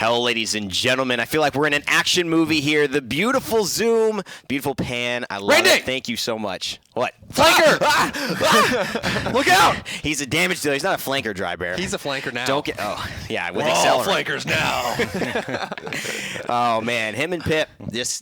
Hello, ladies and gentlemen. I feel like we're in an action movie here. The beautiful zoom, beautiful pan. I love it. Thank you so much. What? Flanker! Look out! He's a damage dealer. He's not a flanker, Dry Bear. He's a flanker now. Don't get. Oh, yeah. With We're all accelerant. flankers now. Oh man, him and Pip,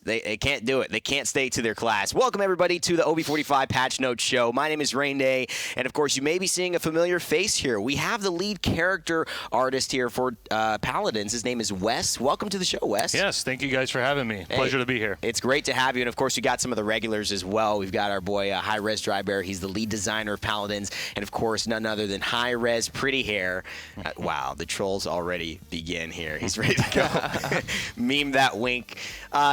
they can't do it. They can't stay to their class. Welcome everybody to the OB45 Patch Notes Show. My name is Rain Day, and of course you may be seeing a familiar face here. We have the lead character artist here for Paladins. His name is Wes. Welcome to the show, Wes. Yes, thank you guys for having me. Hey, pleasure to be here. It's great to have you, and of course we got some of the regulars as well. We've got our boy High Res Dry Bear. He's the lead designer of Paladins, and of course none other than High Res Pretty Hair. Wow, the trolls already begin here. He's ready to go. Meme that wink.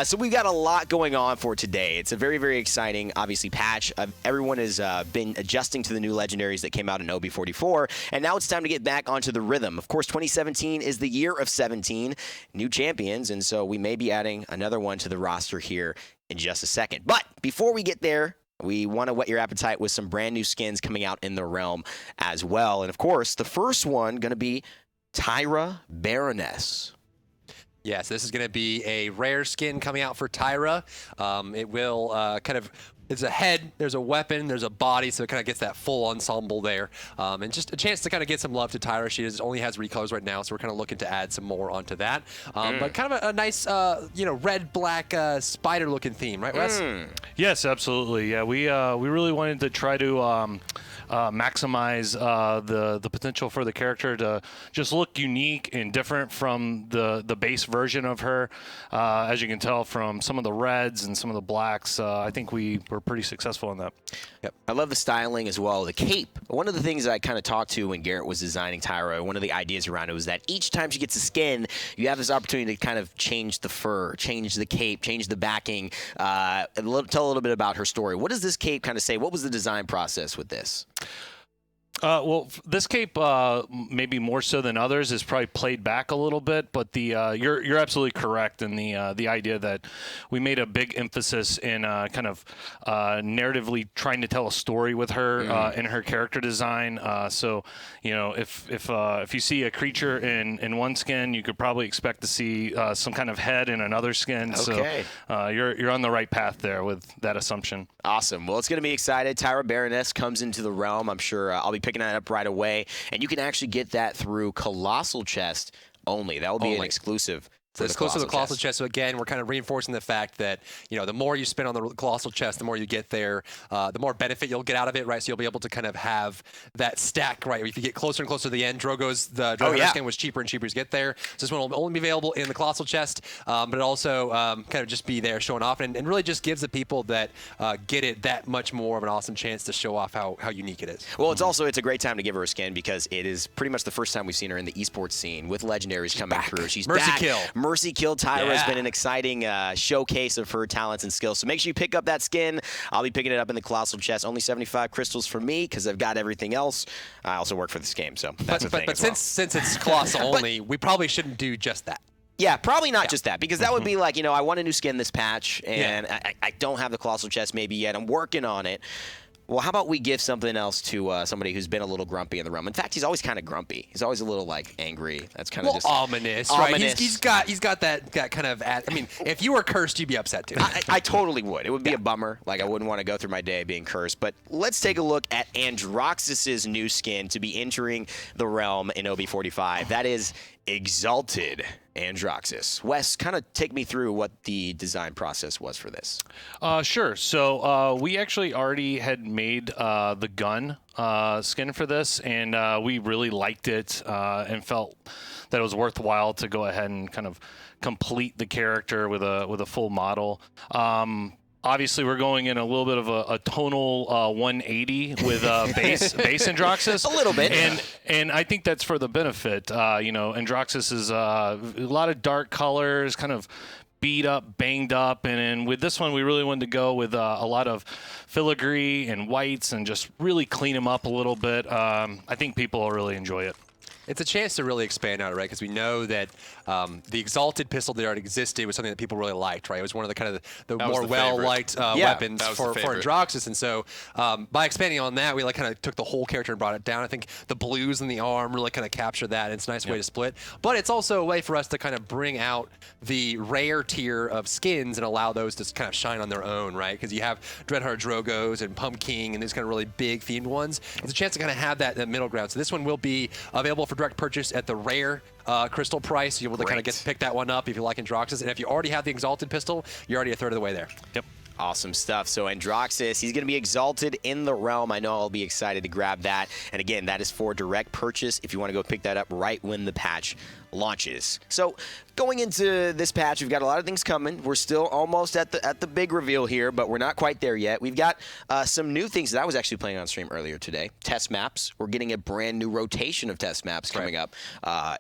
So we've got a lot going on for today. It's a very, very exciting, obviously, patch. Everyone has been adjusting to the new legendaries that came out in OB44, and now it's time to get back onto the rhythm. Of course, 2017 is the year of 17 new champions, and so we may be adding another one to the roster here in just a second. But before we get there, we want to whet your appetite with some brand new skins coming out in the realm as well. And of course, the first one going to be Tyra Baroness. Yes, this is going to be a rare skin coming out for Tyra. It will there's a head, there's a weapon, there's a body, so it kind of gets that full ensemble there. And just a chance to kind of get some love to Tyra. She only has recolors right now, so we're kind of looking to add some more onto that. But kind of a nice, red-black spider-looking theme, right, Wes? Yes, absolutely. Yeah, we really wanted to try to maximize the potential for the character to just look unique and different from the base version of her. As you can tell from some of the reds and some of the blacks, I think we were pretty successful in that. Yep. I love the styling as well. The cape. One of the things that I kind of talked to when Garrett was designing Tyra, one of the ideas around it was that each time she gets a skin, you have this opportunity to kind of change the fur, change the cape, change the backing, tell a little bit about her story. What does this cape kind of say? What was the design process with this? Well, this cape, maybe more so than others, is probably played back a little bit. But you're absolutely correct in the idea that we made a big emphasis in kind of narratively trying to tell a story with her in her character design. So, if you see a creature in one skin, you could probably expect to see some kind of head in another skin. Okay. So you're on the right path there with that assumption. Awesome. Well, it's going to be excited. Tyra Baroness comes into the realm. I'm sure I'll be picking that up right away, and you can actually get that through Colossal Chest only. That will be an exclusive. So it's close to the Colossal Chest. So again, we're kind of reinforcing the fact that, the more you spend on the Colossal Chest, the more you get there, the more benefit you'll get out of it, right? So you'll be able to kind of have that stack, right? If you get closer and closer to the end, Drogo's skin was cheaper and cheaper to get there. So this one will only be available in the Colossal Chest, but it also kind of just be there showing off and really just gives the people that get it that much more of an awesome chance to show off how unique it is. Well, it's a great time to give her a skin because it is pretty much the first time we've seen her in the esports scene with legendaries coming through. She's Mercy back. Kill. Mercy Kill Tyra has been an exciting showcase of her talents and skills. So make sure you pick up that skin. I'll be picking it up in the Colossal Chest. Only 75 crystals for me because I've got everything else. I also work for this game, so that's the thing. But since it's Colossal only, we probably shouldn't do just that. Yeah, probably not just that, because that would be like, I want a new skin this patch, and I don't have the Colossal Chest maybe yet. I'm working on it. Well, how about we give something else to somebody who's been a little grumpy in the realm? In fact, he's always kind of grumpy. He's always a little angry. That's kind of just ominous, right? He's got that kind of. If you were cursed, you'd be upset too. I totally would. It would be a bummer. I wouldn't want to go through my day being cursed. But let's take a look at Androxus's new skin to be entering the realm in OB45. That is Exalted Androxus. Wes, kind of take me through what the design process was for this. Sure. So we actually already had made the gun skin for this, and we really liked it and felt that it was worthwhile to go ahead and kind of complete the character with a full model. Obviously, we're going in a little bit of a tonal 180 with base Androxus. A little bit. And I think that's for the benefit. Androxus is a lot of dark colors, kind of beat up, banged up. And with this one, we really wanted to go with a lot of filigree and whites and just really clean them up a little bit. I think people will really enjoy it. It's a chance to really expand out, right? Because we know that the Exalted pistol that already existed was something that people really liked, right? It was one of the kind of the more well-liked weapons for Androxus, and so by expanding on that, we like kind of took the whole character and brought it down. I think the blues in the arm really kind of capture that. And it's a nice way to split, but it's also a way for us to kind of bring out the rare tier of skins and allow those to kind of shine on their own, right? Because you have Dreadheart Drogos and Pumpkin and these kind of really big themed ones. It's a chance to kind of have that middle ground. So this one will be available for direct purchase at the rare crystal price. You'll be able to kind of get to pick that one up if you like Androxus. And if you already have the Exalted pistol, you're already a third of the way there. Yep. Awesome stuff. So Androxus, he's going to be exalted in the realm. I know I'll be excited to grab that. And again, that is for direct purchase if you want to go pick that up right when the patch launches. So going into this patch, we've got a lot of things coming. We're still almost at the big reveal here, but we're not quite there yet. We've got some new things that I was actually playing on stream earlier today. Test maps. We're getting a brand new rotation of test maps coming up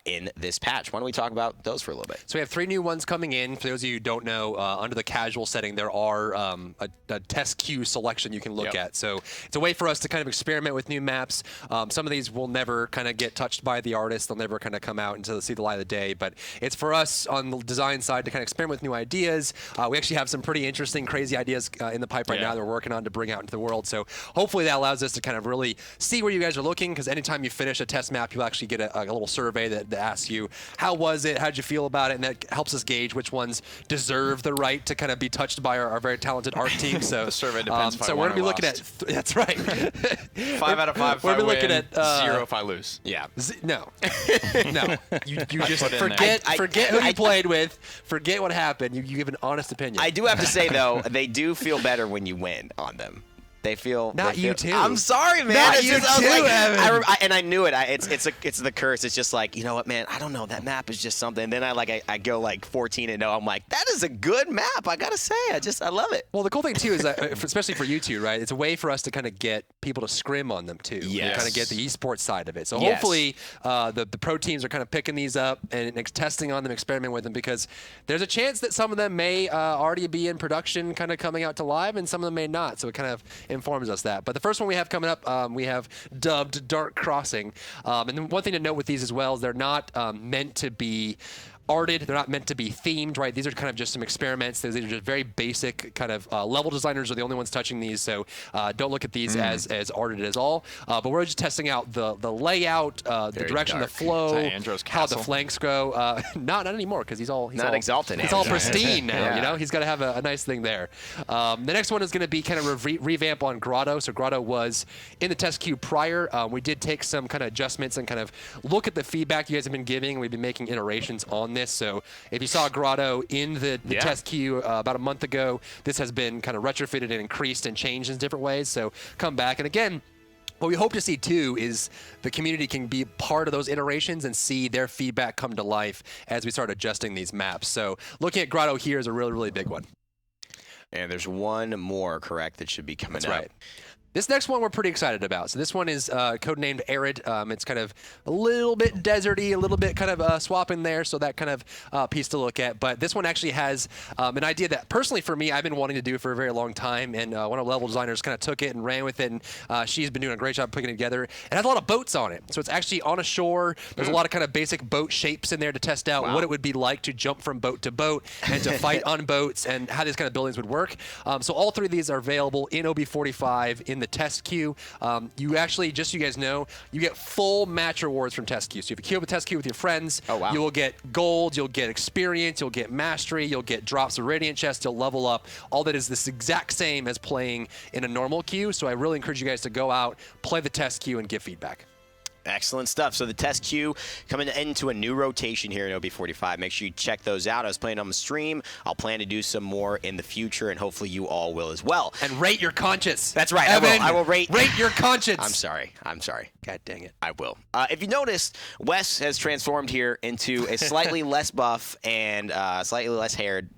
in this patch. Why don't we talk about those for a little bit? So we have 3 new ones coming in. For those of you who don't know, under the casual setting, there are a test queue selection you can look at. So it's a way for us to kind of experiment with new maps. Some of these will never kind of get touched by the artist. They'll never kind of come out until see the light of the day. But it's for us on the design side to kind of experiment with new ideas. We actually have some pretty interesting, crazy ideas in the pipe right now that we're working on to bring out into the world. So hopefully that allows us to kind of really see where you guys are looking, because anytime you finish a test map, you'll actually get a little survey that asks you, how was it? How'd you feel about it? And that helps us gauge which ones deserve the right to kind of be touched by our very talented art team. So the survey depends if I so we're won going to be or looking lost. at that's right. 5 out of 5 if we're I gonna be looking win, at 0 if I lose. Yeah. No, no. You just put it in forget who you played with. Forget what happened. You give an honest opinion. I do have to say, though, they do feel better when you win on them. They feel you too. I'm sorry, man. Not It's you just, I was too, like, Evan. and I knew it. It's the curse. It's just like, you know what, man? I don't know. That map is just something. And then I go like 14-0. I'm like, that is a good map. I gotta say, I love it. Well, the cool thing too is that, especially for you two, right? It's a way for us to kind of get people to scrim on them too. Yes. Kind of get the esports side of it. So Yes. hopefully the pro teams are kind of picking these up and testing on them, experimenting with them, because there's a chance that some of them may already be in production, kind of coming out to live, and some of them may not. So it kind of informs us that. But the first one we have coming up, we have dubbed Dark Crossing. And then one thing to note with these as well is they're not meant to be arted. They're not meant to be themed, right? These are kind of just some experiments. These are just very basic kind of level designers are the only ones touching these, so don't look at these as arted at all. But we're just testing out the layout, the direction, dark. the flow, Andro's how the castle. flanks go. Not anymore, because he's all exalted. He's all pristine now. Yeah. You know, he's got to have a nice thing there. The next one is going to be kind of revamp on Grotto. So Grotto was in the test queue prior. We did take some kind of adjustments and kind of look at the feedback you guys have been giving. We've been making iterations on this. So if you saw Grotto in the test queue about a month ago, this has been kind of retrofitted and increased and changed in different ways. So come back. And again, what we hope to see too is the community can be part of those iterations and see their feedback come to life as we start adjusting these maps. So looking at Grotto here is a really, really big one. And there's one more, correct, that should be coming That's up. right. This next one we're pretty excited about. So this one is codenamed Arid. It's kind of a little bit deserty, a little bit kind of swap in there, so that kind of piece to look at. But this one actually has an idea that personally for me I've been wanting to do for a very long time, and one of the level designers kind of took it and ran with it, and she's been doing a great job putting it together. It has a lot of boats on it. So it's actually on a shore. There's a lot of kind of basic boat shapes in there to test out what it would be like to jump from boat to boat and to fight on boats and how these kind of buildings would work. So all 3 of these are available in OB45 in the test queue. You actually, just so you guys know, you get full match rewards from test queue. So if you queue up a test queue with your friends, you will get gold, you'll get experience, you'll get mastery, you'll get drops of radiant chests, you'll level up. All that is this exact same as playing in a normal queue. So I really encourage you guys to go out, play the test queue, and give feedback. Excellent stuff. So the test queue coming into a new rotation here in OB45. Make sure you check those out. I was playing on the stream. I'll plan to do some more in the future, and hopefully you all will as well. And rate your conscience. That's right. Evan, I will rate your conscience. I'm sorry. God dang it. I will. If you noticed, Wes has transformed here into a slightly less buff and slightly less haired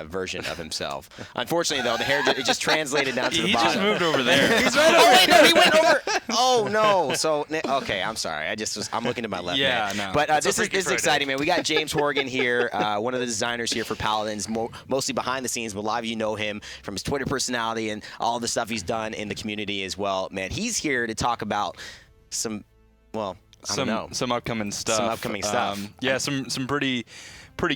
version of himself. Unfortunately, though, the hair it just translated down to the He bottom. just moved over there. He's right over. Oh wait, no, he went over. Oh no. So okay, I'm sorry. I'm looking to my left. Yeah, man. no. But It's a this Freaky is Friday. exciting, man. We got James Horgan here, one of the designers here for Paladins, mostly behind the scenes, but a lot of you know him from his Twitter personality and all the stuff he's done in the community as well. Man, he's here to talk about some. Well, I don't know. Some upcoming stuff. Some upcoming stuff. Yeah, some pretty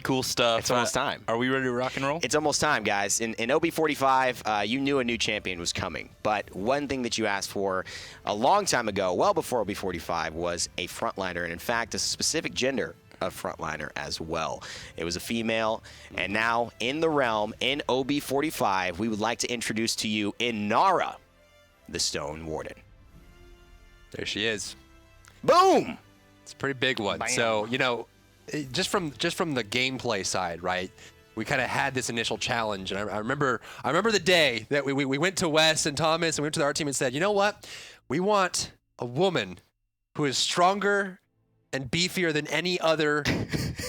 cool stuff. It's almost time. Are we ready to rock and roll? It's almost time, guys. In OB45, you knew a new champion was coming. But one thing that you asked for a long time ago, well before OB45, was a frontliner. And in fact, a specific gender of frontliner as well. It was a female. And now, in the realm, in OB45, we would like to introduce to you Inara, the Stone Warden. There she is. Boom! It's a pretty big one. Bam. So, just from the gameplay side, right? We kind of had this initial challenge, and I remember the day that we went to Wes and Thomas and we went to our team and said, you know what? We want a woman who is stronger and beefier than any other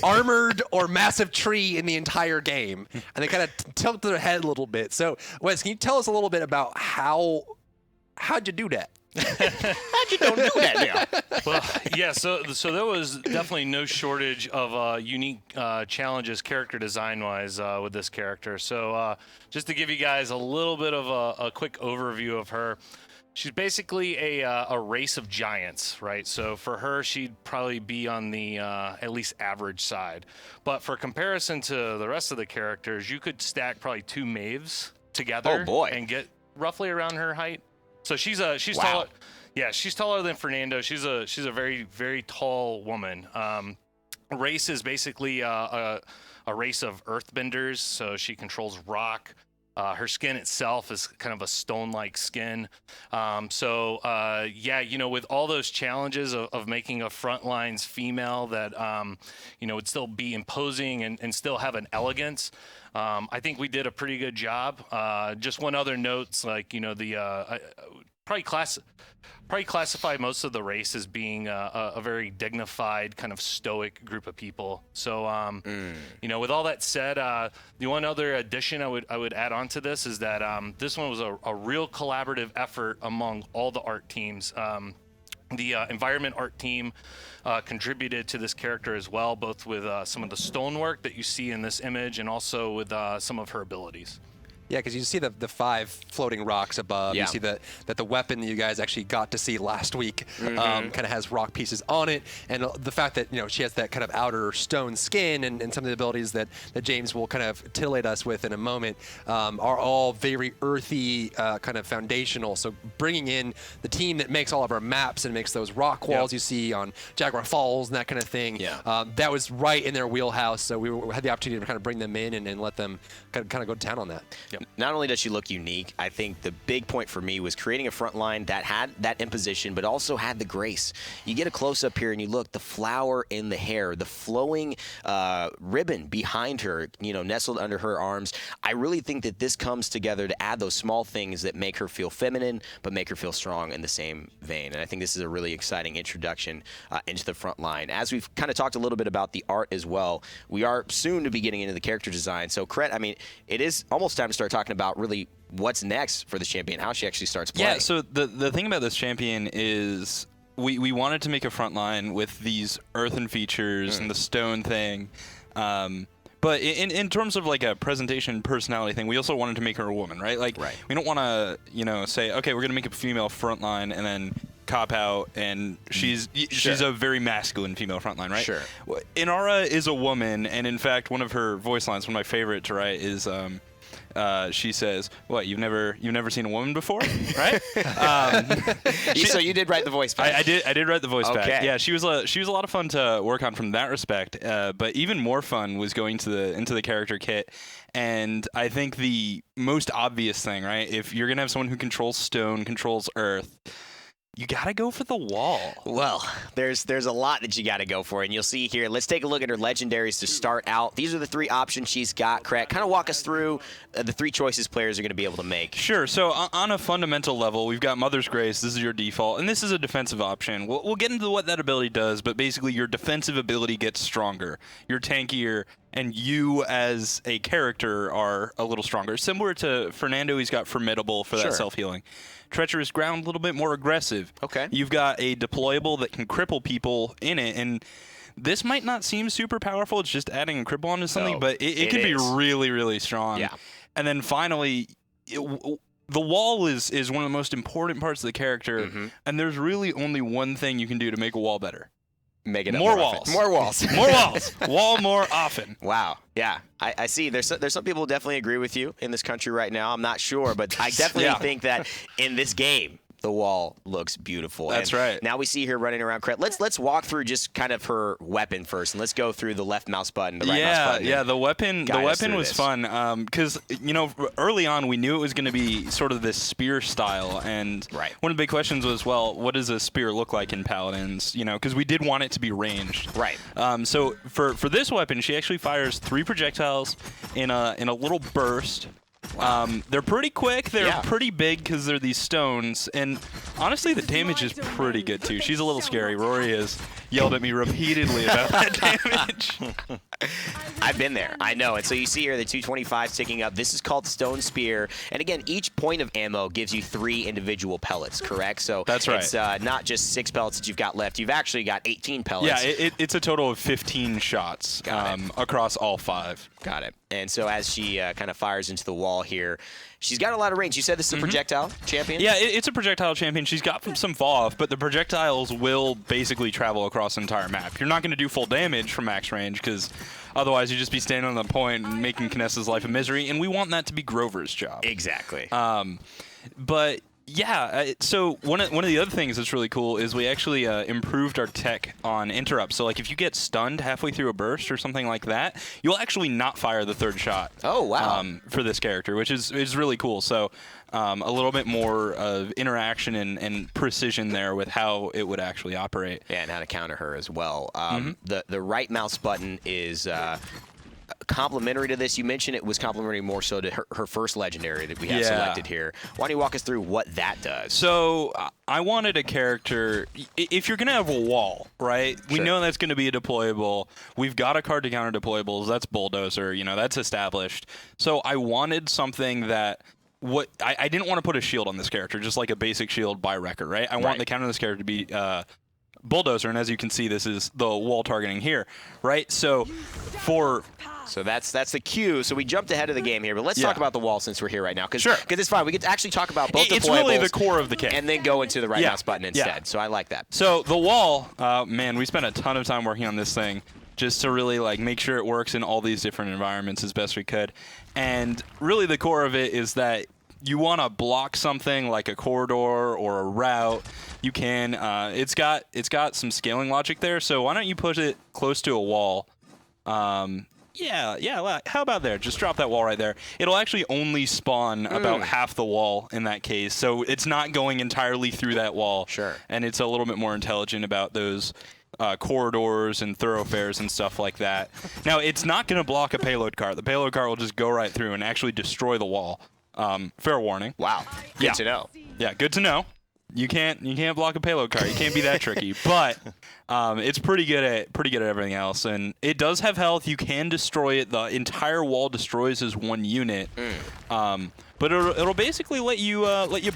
armored or massive tree in the entire game. And they kind of tilted their head a little bit. So, Wes, can you tell us a little bit about how'd you do that? How'd you don't do that now? Well, yeah. So there was definitely no shortage of unique challenges, character design wise, with this character. So just to give you guys a little bit of a quick overview of her. She's basically a race of giants, right? So for her, she'd probably be on the at least average side. But for comparison to the rest of the characters, you could stack probably 2 Maves together and get roughly around her height. So she's Wow. taller. Yeah, she's taller than Fernando. She's a very, very tall woman. Race is basically a race of earthbenders. So she controls rock. Her skin itself is kind of a stone-like skin. With all those challenges of making a frontlines female that, would still be imposing and still have an elegance, I think we did a pretty good job. Just one other note, probably classify most of the race as being a very dignified, kind of stoic group of people. So, with all that said, the one other addition I would add on to this is that this one was a real collaborative effort among all the art teams. The environment art team contributed to this character as well, both with some of the stonework that you see in this image and also with some of her abilities. Yeah, because you see the 5 floating rocks above. Yeah. You see that the weapon that you guys actually got to see last week kind of has rock pieces on it. And the fact that, she has that kind of outer stone skin and some of the abilities that James will kind of titillate us with in a moment are all very earthy, kind of foundational. So bringing in the team that makes all of our maps and makes those rock walls you see on Jaguar Falls and that kind of thing, that was right in their wheelhouse. So we had the opportunity to kind of bring them in and let them kind of go to town on that. Not only does she look unique, I think the big point for me was creating a front line that had that imposition, but also had the grace. You get a close-up here and you look, the flower in the hair, the flowing ribbon behind her, nestled under her arms. I really think that this comes together to add those small things that make her feel feminine, but make her feel strong in the same vein. And I think this is a really exciting introduction into the front line. As we've kind of talked a little bit about the art as well, we are soon to be getting into the character design. So, Cret, it is almost time to start talking about really what's next for the champion, how she actually starts playing. Yeah, so the thing about this champion is we wanted to make a front line with these earthen features and the stone thing. But in terms of like a presentation personality thing, we also wanted to make her a woman, right? We don't want to, say, okay, we're going to make a female front line and then cop out and she's a very masculine female frontline, right? Sure. Inara is a woman, and in fact, one of her voice lines, one of my favorite to write, is she says, "What? You've never seen a woman before, right?" So you did write the voice back. I did write the voice Okay. back. Yeah, she was a lot of fun to work on from that respect. But even more fun was going into the character kit. And I think the most obvious thing, right? If you're gonna have someone who controls stone, controls earth, you gotta go for the wall. Well, there's a lot that you got to go for, and you'll see here. Let's take a look at her legendaries to start out. These are the 3 options she's got. Crack, kind of walk us through the 3 choices players are going to be able to make. Sure. So on a fundamental level, we've got Mother's Grace. This is your default, and this is a defensive option. We'll get into what that ability does, but basically your defensive ability gets stronger. You're tankier, and you as a character are a little stronger. Similar to Fernando, he's got Formidable for that self-healing. Treacherous Ground, a little bit more aggressive. Okay. You've got a deployable that can cripple people in it, and this might not seem super powerful. It's just adding a cripple onto something, but it can be really, really strong. Yeah. And then finally, the wall is one of the most important parts of the character, and there's really only one thing you can do to make a wall better. Make it up More often. walls. More walls. More walls. Wall more often. Wow. Yeah, I see. There's some people who definitely agree with you in this country right now. I'm not sure, but I definitely think that in this game, the wall looks beautiful. That's and right. Now we see her running around. Let's walk through just kind of her weapon first, and let's go through the left mouse button, the right mouse button. Yeah, the weapon was this. fun because early on we knew it was going to be sort of this spear style, and one of the big questions was, well, what does a spear look like in Paladins? Because we did want it to be ranged. Right. So for this weapon, she actually fires 3 projectiles in a little burst. They're pretty quick. They're pretty big because they're these stones. And honestly, the damage is pretty good, too. She's a little scary. Rory has yelled at me repeatedly about that damage. I've been there. I know. And so you see here the 225 sticking up. This is called Stone Spear. And again, each point of ammo gives you 3 individual pellets, correct? So that's right. It's not just 6 pellets that you've got left. You've actually got 18 pellets. Yeah, it's a total of 15 shots across all 5. Got it. And so as she kind of fires into the wall here, she's got a lot of range. You said this is a projectile champion? Yeah, it's a projectile champion. She's got some fall off, but the projectiles will basically travel across the entire map. You're not going to do full damage from max range because otherwise you'd just be standing on the point and making Kinessa's life a misery, and we want that to be Grover's job. Exactly. But yeah, so one of the other things that's really cool is we actually improved our tech on interrupts. So like if you get stunned halfway through a burst or something like that, you'll actually not fire the 3rd shot. Oh, wow. For this character, which is really cool. So a little bit more of interaction and precision there with how it would actually operate. Yeah, and how to counter her as well. The right mouse button is complementary to this. You mentioned it was complementary more so to her first legendary that we have selected here. Why don't you walk us through what that does? So I wanted a character, if you're going to have a wall, right? We know that's going to be a deployable. We've got a card to counter deployables. That's Bulldozer. That's established. So I wanted something that I didn't want to put a shield on this character, just like a basic shield by Wrecker, right? I want the counter on this character to be Bulldozer, and as you can see, this is the wall targeting here, right? So that's the cue. So we jumped ahead of the game here, but let's talk about the wall since we're here right now. Because it's fine. We get to actually talk about both it's deployables. really the core of the kit. And then go into the right mouse button instead. So I like that. So the wall, man, we spent a ton of time working on this thing just to really make sure it works in all these different environments as best we could. And really the core of it is that you want to block something like a corridor or a route, you can. It's got some scaling logic there, so why don't you put it close to a wall? Yeah. How about there? Just drop that wall right there. It'll actually only spawn about half the wall in that case, so it's not going entirely through that wall. Sure. And it's a little bit more intelligent about those corridors and thoroughfares and stuff like that. Now, it's not going to block a payload cart. The payload cart will just go right through and actually destroy the wall. Fair warning. Wow. Good to know. Yeah, good to know. You can't block a payload cart. You can't be that tricky. But it's pretty good at everything else, and it does have health. You can destroy it. The entire wall destroys as one unit. But it'll basically let you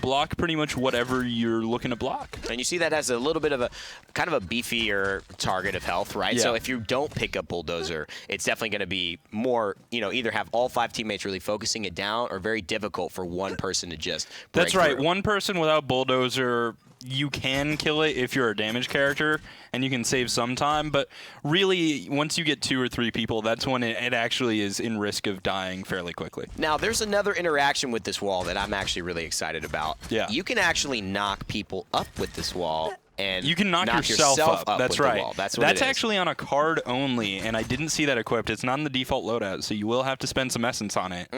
block pretty much whatever you're looking to block. And you see that as a little bit of a kind of a beefier target of health, right? Yeah. So if you don't pick up Bulldozer, it's definitely going to be more, either have all 5 teammates really focusing it down or very difficult for one person to just break That's right. through. One person without Bulldozer, you can kill it if you're a damage character, and you can save some time. But really, once you get 2 or 3 people, that's when it actually is in risk of dying fairly quickly. Now, there's another interaction with this wall that I'm actually really excited about. Yeah. You can actually knock people up with this wall. And you can knock yourself up. That's with right. The wall. That's what it is. Actually on a card only, and I didn't see that equipped. It's not in the default loadout, so you will have to spend some essence on it.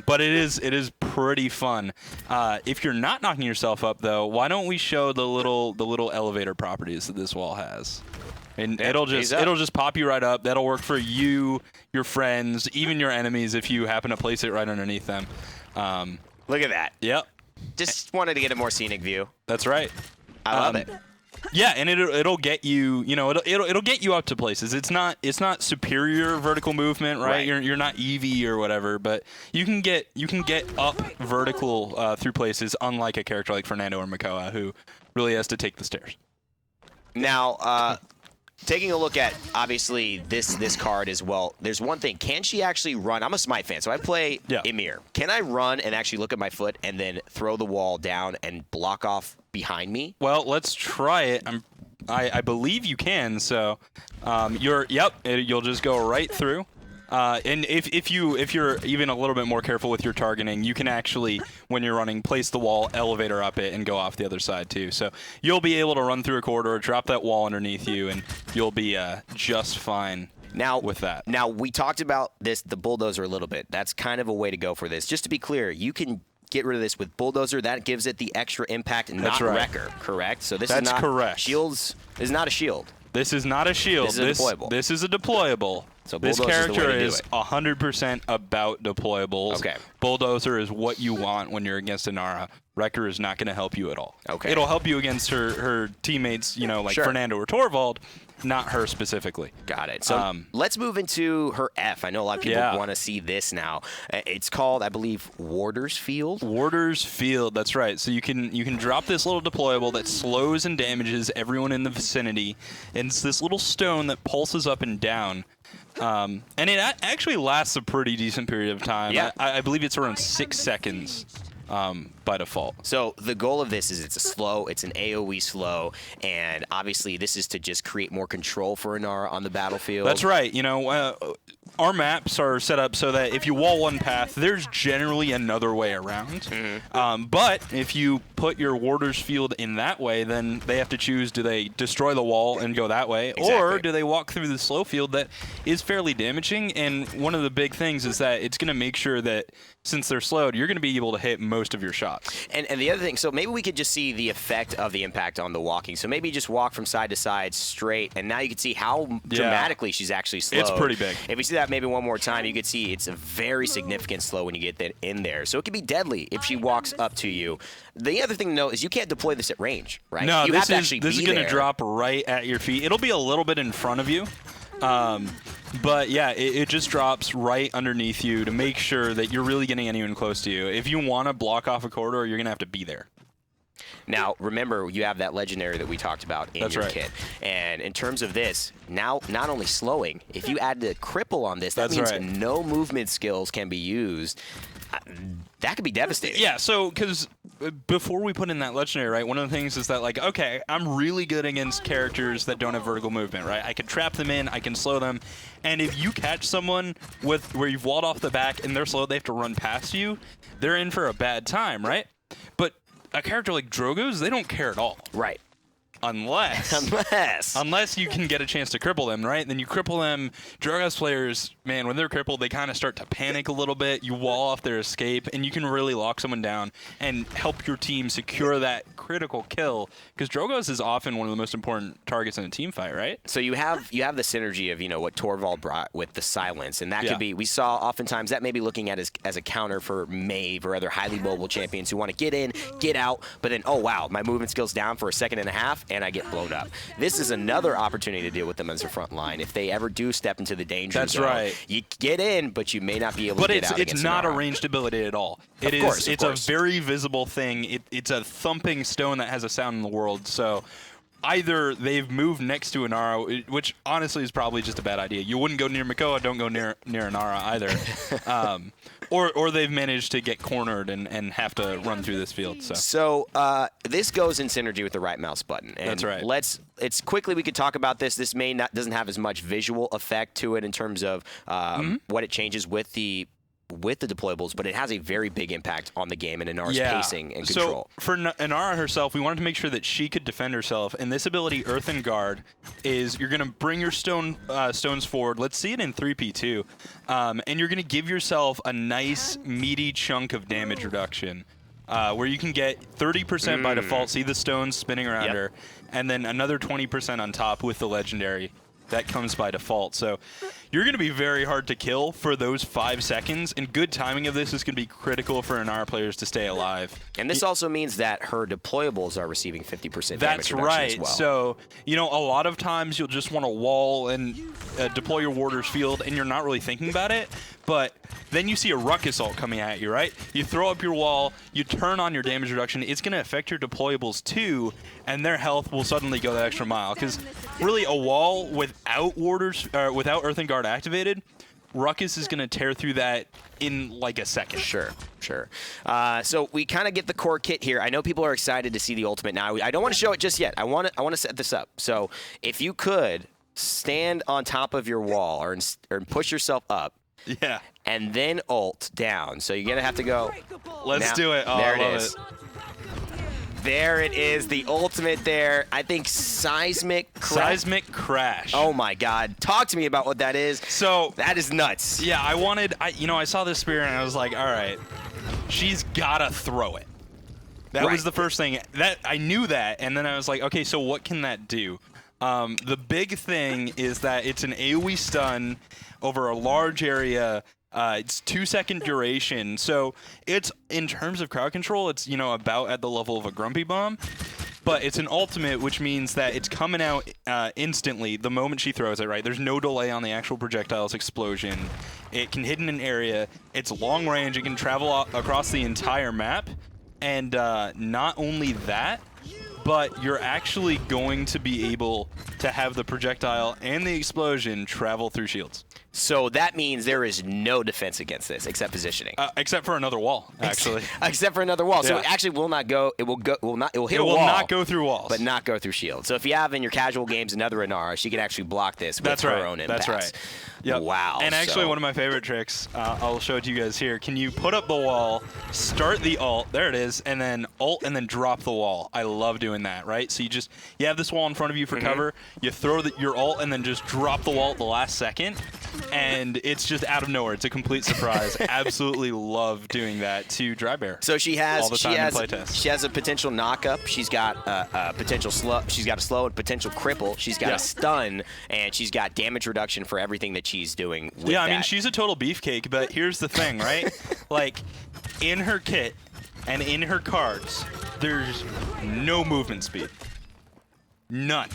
But it is pretty fun. If you're not knocking yourself up, though, why don't we show the little elevator properties that this wall has? And it'll just pop you right up. That'll work for you, your friends, even your enemies if you happen to place it right underneath them. Look at that. Yep. Just wanted to get a more scenic view. That's right. I love it. Yeah, and it'll get you, it'll get you up to places. It's not superior vertical movement, right? You're not Eevee or whatever, but you can get up vertical through places, unlike a character like Fernando or Makoa, who really has to take the stairs. Now, taking a look at, obviously, this card as well, there's one thing. Can she actually run? I'm a Smite fan, so I play Emir. Can I run and actually look at my foot and then throw the wall down and block off behind me? Well, let's try it. I believe you can. So, you'll just go right through. And if you're even a little bit more careful with your targeting, you can actually, when you're running, place the wall, elevator up it, and go off the other side too. So you'll be able to run through a corridor, drop that wall underneath you, and you'll be just fine. Now with that. Now we talked about the bulldozer a little bit. That's kind of a way to go for this. Just to be clear, you can get rid of this with bulldozer. That gives it the extra impact, and not wrecker. Correct. So this is not correct. Shields is not a shield. This is not a shield. This is a deployable. This is a deployable. So this character is 100% about deployables. Okay. Bulldozer is what you want when you're against Inara. Wrecker is not going to help you at all. Okay. It'll help you against her teammates, like Fernando or Torvald, not her specifically. Got it. So let's move into her F. I know a lot of people want to see this now. It's called, I believe, Warder's Field. Warder's Field, that's right. So you can drop this little deployable that slows and damages everyone in the vicinity. And it's this little stone that pulses up and down. And it actually lasts a pretty decent period of time. Yeah. I believe it's around 6 seconds. By default. So the goal of this is it's an AoE slow, and obviously this is to just create more control for Inara on the battlefield. That's right. Our maps are set up so that if you wall one path, there's generally another way around. Mm-hmm. But if you put your Warder's Field in that way, then they have to choose, do they destroy the wall and go that way, or do they walk through the slow field that is fairly damaging? And one of the big things is that it's going to make sure that since they're slowed, you're going to be able to hit most of your shots. And the other thing, so maybe we could just see the effect of the impact on the walking. So maybe just walk from side to side straight, and now you can see how dramatically she's actually slowed. It's pretty big. If we see that maybe one more time, you could see it's a very significant slow when you get that in there. So it could be deadly if she walks up to you. The other thing to note is you can't deploy this at range, right? No, you this have to actually is going to drop right at your feet. It'll be a little bit in front of you. But yeah, it just drops right underneath you to make sure that you're really getting anyone close to you. If you want to block off a corridor, you're going to have to be there. Now, remember, you have that legendary that we talked about in your kit. And in terms of this, now not only slowing, if you add the cripple on this, that means no movement skills can be used. That could be devastating. Yeah, so because before we put in that legendary, right, one of the things is that, okay, I'm really good against characters that don't have vertical movement, right? I can trap them in, I can slow them, and if you catch someone where you've walled off the back and they're slow, they have to run past you, they're in for a bad time, right? But a character like Drogo's, they don't care at all. Right. Unless you can get a chance to cripple them, right? Then you cripple them. Drogo's players, man, when they're crippled, they kind of start to panic a little bit. You wall off their escape, and you can really lock someone down and help your team secure that critical kill. Because Drogo's is often one of the most important targets in a team fight, right? So you have the synergy of what Torvald brought with the silence, and that could be, we saw oftentimes that may be looking at as a counter for Maeve or other highly mobile champions who want to get in, get out, but then, oh wow, my movement skill's down for a second and a half, and I get blown up. This is another opportunity to deal with them as a front line. If they ever do step into the danger zone, right. You get in, but you may not be able to get out. But it's not a ranged ability at all. It's a very visible thing. It's a thumping stone that has a sound in the world. So either they've moved next to Inara, which honestly is probably just a bad idea. You wouldn't go near Makoa, don't go near Inara either. Or they've managed to get cornered and have to run through this field. So this goes in synergy with the right mouse button. And that's right. It's quickly we could talk about this. This doesn't have as much visual effect to it in terms of what it changes with the deployables, but it has a very big impact on the game and Inara's pacing and control. So for Inara herself, we wanted to make sure that she could defend herself, and this ability, Earthen Guard, is you're going to bring your stones forward. Let's see it in 3P2, and you're going to give yourself a nice meaty chunk of damage reduction, where you can get 30% by default, see the stones spinning around her, and then another 20% on top with the legendary. That comes by default. So you're going to be very hard to kill for those 5 seconds, and good timing of this is going to be critical for Inara players to stay alive. And this also means that her deployables are receiving 50% damage That's reduction right. as well. So, a lot of times you'll just want to wall and deploy your warder's field, and you're not really thinking about it. But then you see a ruckus ult coming at you, right? You throw up your wall, you turn on your damage reduction. It's going to affect your deployables too, and their health will suddenly go that extra mile. Because really, a wall without warders, without Earthen Guard activated, ruckus is going to tear through that in like a second. Sure. So we kind of get the core kit here. I know people are excited to see the ultimate now. I don't want to show it just yet. I want to set this up. So if you could stand on top of your wall or push yourself up. Yeah. And then ult down. So you're going to have to go. Let's do it. Oh, there I love it is. There it is, the ultimate there. I think Seismic Crash. Oh my God. Talk to me about what that is. So that is nuts. Yeah, I saw this spear and I was like, all right, she's gotta throw it. That was the first thing that I knew that, and then I was like, okay, so what can that do? The big thing is that it's an AoE stun over a large area. It's 2-second duration, so it's, in terms of crowd control, it's about at the level of a Grumpy Bomb, but it's an ultimate, which means that it's coming out instantly the moment she throws it. Right, there's no delay on the actual projectile's explosion. It can hit in an area. It's long range. It can travel across the entire map, and not only that, but you're actually going to be able to have the projectile and the explosion travel through shields. So that means there is no defense against this except positioning. Except for another wall, actually. Except for another wall. So Yeah. it actually will not go. It will hit a wall. It will not go through walls. But not go through shields. So if you have in your casual games another Inara, she can actually block this with her own impacts. That's right. Yep. Wow. And actually, one of my favorite tricks, I'll show it to you guys here. Can you put up the wall, start the ult, there it is, and then ult and then drop the wall. I love doing that, right? So you have this wall in front of you for cover, you throw your ult and then just drop the wall at the last second, and it's just out of nowhere. It's a complete surprise. Absolutely love doing that to Drybear. So she has all the time in playtest. She has a potential knock-up. She's got a potential slow. She's got a slow and potential cripple. She's got a stun, and she's got damage reduction for everything that she's doing with I mean, that. she's a total beefcake, but here's the thing, right? Like, in her kit and in her cards, there's no movement speed. None.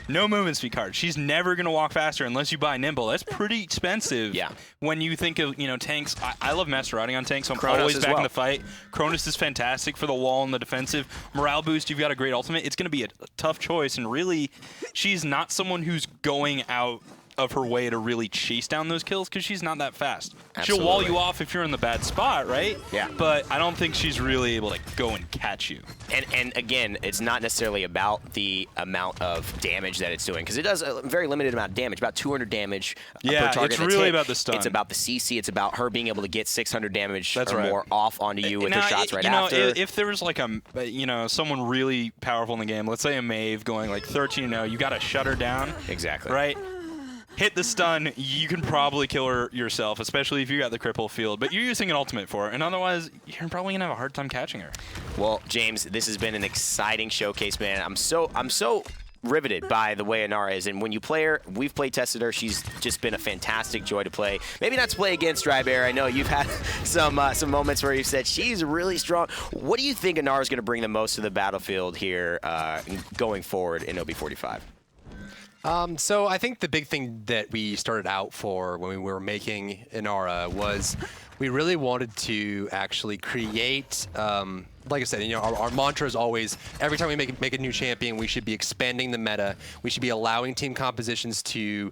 No movement speed card. She's never going to walk faster unless you buy Nimble. That's pretty expensive. Yeah. When you think of, tanks. I love master riding on tanks, so I'm Kronos always as back in well. the fight. Cronus is fantastic for the wall and the defensive. Morale boost, you've got a great ultimate. It's going to be a tough choice, and really, she's not someone who's going out of her way to really chase down those kills because she's not that fast. She'll wall Absolutely. you off if you're in the bad spot, right? Yeah. But I don't think she's really able to go and catch you. And again, it's not necessarily about the amount of damage that it's doing, because it does a very limited amount of damage, about 200 damage Yeah, per target. it's that's really hit. about the stun. It's about the CC. It's about her being able to get 600 damage That's or right. more off onto you with her Now, shots right you know, after. If there was like someone really powerful in the game, let's say a Maeve going like 13-0, you got to shut her down. Exactly. Right? Hit the stun, you can probably kill her yourself, especially if you got the cripple field. But you're using an ultimate for her, and otherwise, you're probably gonna have a hard time catching her. Well, James, this has been an exciting showcase, man. I'm so riveted by the way Inara is, and when you play her, we've play tested her. She's just been a fantastic joy to play. Maybe not to play against Drybear. I know you've had some moments where you've said she's really strong. What do you think Inara is going to bring the most to the battlefield here going forward in OB45? So I think the big thing that we started out for when we were making Inara was we really wanted to actually create, like I said, our mantra is always, every time we make a new champion, we should be expanding the meta. We should be allowing team compositions to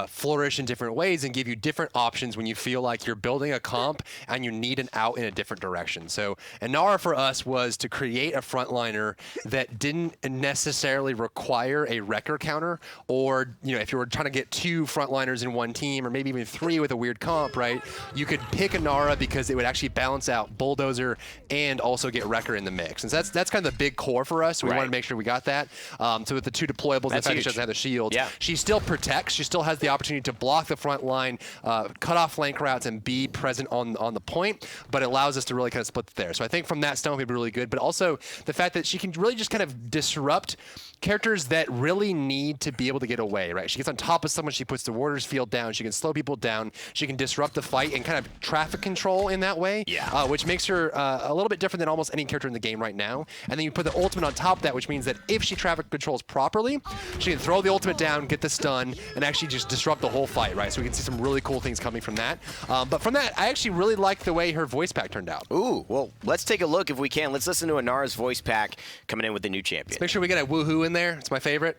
flourish in different ways and give you different options when you feel like you're building a comp and you need an out in a different direction. So Inara for us was to create a frontliner that didn't necessarily require a wrecker counter, or if you were trying to get 2 frontliners in one team, or maybe even 3 with a weird comp, right? You could pick Inara because it would actually balance out Bulldozer and also get wrecker Berserker in the mix. And so that's kind of the big core for us. So we Right. want to make sure we got that. So with the 2 deployables, That's the fact that huge. she doesn't have the shields, Yeah. she still protects. She still has the opportunity to block the front line, cut off flank routes, and be present on the point, but it allows us to really kind of split there. So I think from that standpoint, it'd be really good. But also the fact that she can really just kind of disrupt characters that really need to be able to get away, right? She gets on top of someone, she puts the warder's field down, she can slow people down, she can disrupt the fight and kind of traffic control in that way, which makes her a little bit different than almost any character in the game right now. And then you put the ultimate on top of that, which means that if she traffic controls properly, she can throw the ultimate down, get the stun, and actually just disrupt the whole fight, right? So we can see some really cool things coming from that. But from that, I actually really like the way her voice pack turned out. Ooh, well, let's take a look if we can. Let's listen to Inara's voice pack coming in with the new champion. Make sure we get a woohoo in there. It's my favorite.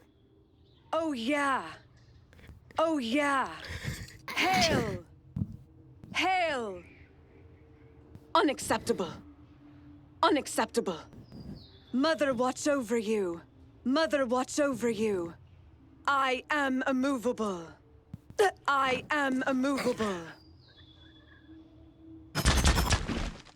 Oh yeah. Oh yeah. Hail. Hail. Unacceptable. Unacceptable. Mother watch over you. Mother watch over you. I am immovable. I am immovable.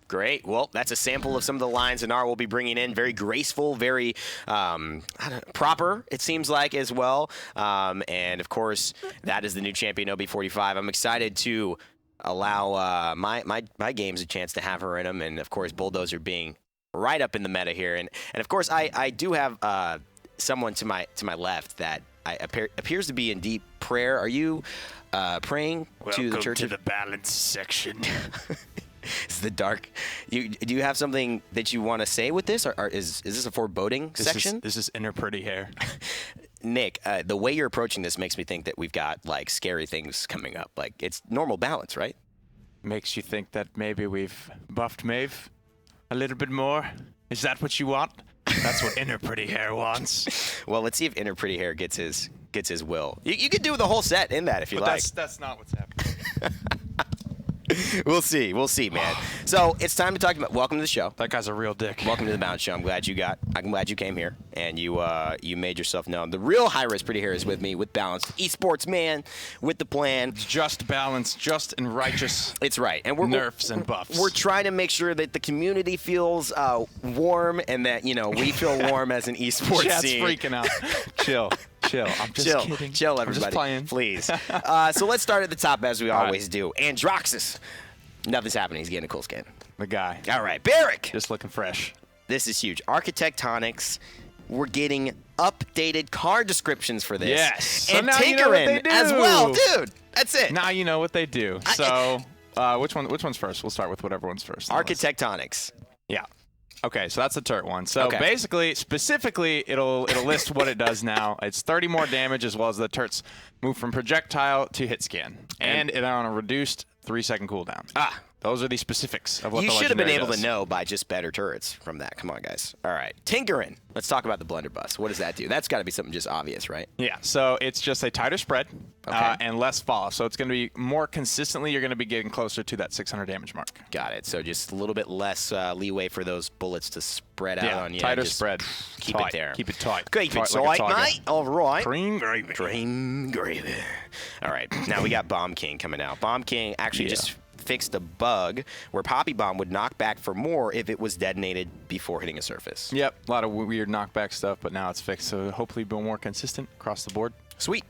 Great. Well, that's a sample of some of the lines Inara will be bringing in. Very graceful, very proper, it seems like, as well. And, of course, that is the new champion, OB45. I'm excited to allow my games a chance to have her in them. And, of course, Bulldozer being right up in the meta here. And of course, I do have someone to my left that appears to be in deep prayer. Are you praying to the church? Welcome to the balance section. It's the dark. Do you have something that you want to say with this, or is this a foreboding section? This is inner pretty hair. Nick, the way you're approaching this makes me think that we've got like scary things coming up. Like it's normal balance, right? Makes you think that maybe we've buffed Maeve a little bit more. Is that what you want? That's what inner pretty hair wants. Well, let's see if inner pretty hair gets his will. You could do the whole set in that if you like. That's not what's happening. We'll see, man. So it's time to talk about. Welcome to the show. That guy's a real dick. Welcome to the Balance Show. I'm glad you came here and you made yourself known. The real high risk pretty hair is with me with Balance, esports man with the plan. Just balanced, just and righteous. It's right, and we're nerfs and buffs. We're trying to make sure that the community feels warm and that we feel warm as an esports Chat's scene. freaking out. Chill. I'm just kidding. Chill, everybody. I'm just playing. Please. So let's start at the top as we always do. Androxus. Nothing's happening. He's getting a cool skin. The guy. All right, Barrick. Just looking fresh. This is huge. Architectonics. We're getting updated card descriptions for this. Yes. So And now you know what they Tinkerin as do. well, dude. That's it. Now you know what they do. So, which one's first? We'll start with whatever one's first. Architectonics. Yeah. Okay, so that's the turret one. So Okay. basically, specifically, it'll list what it does now. It's 30 more damage as well as the turrets move from projectile to hit scan, and it on a reduced 3-second cooldown. Those are the specifics of what You the should have been legendary able does. to know by just better turrets from that. Come on, guys. All right. Tinkerin. Let's talk about the blunderbuss. What does that do? That's got to be something just obvious, right? Yeah, so it's just a tighter spread Okay. and less fall. So it's going to be more consistently, you're going to be getting closer to that 600 damage mark. Got it. So just a little bit less leeway for those bullets to spread out on you. tighter Just spread. Keep Tight. it there. Keep it tight. Keep it Tight like a tight, tiger. mate. All right. Cream gravy. Dream gravy. All right. Now we got Bomb King coming out. Bomb King actually just fixed a bug where Poppy Bomb would knock back for more if it was detonated before hitting a surface. Yep, a lot of weird knockback stuff, but now it's fixed, so hopefully be more consistent across the board. Sweet.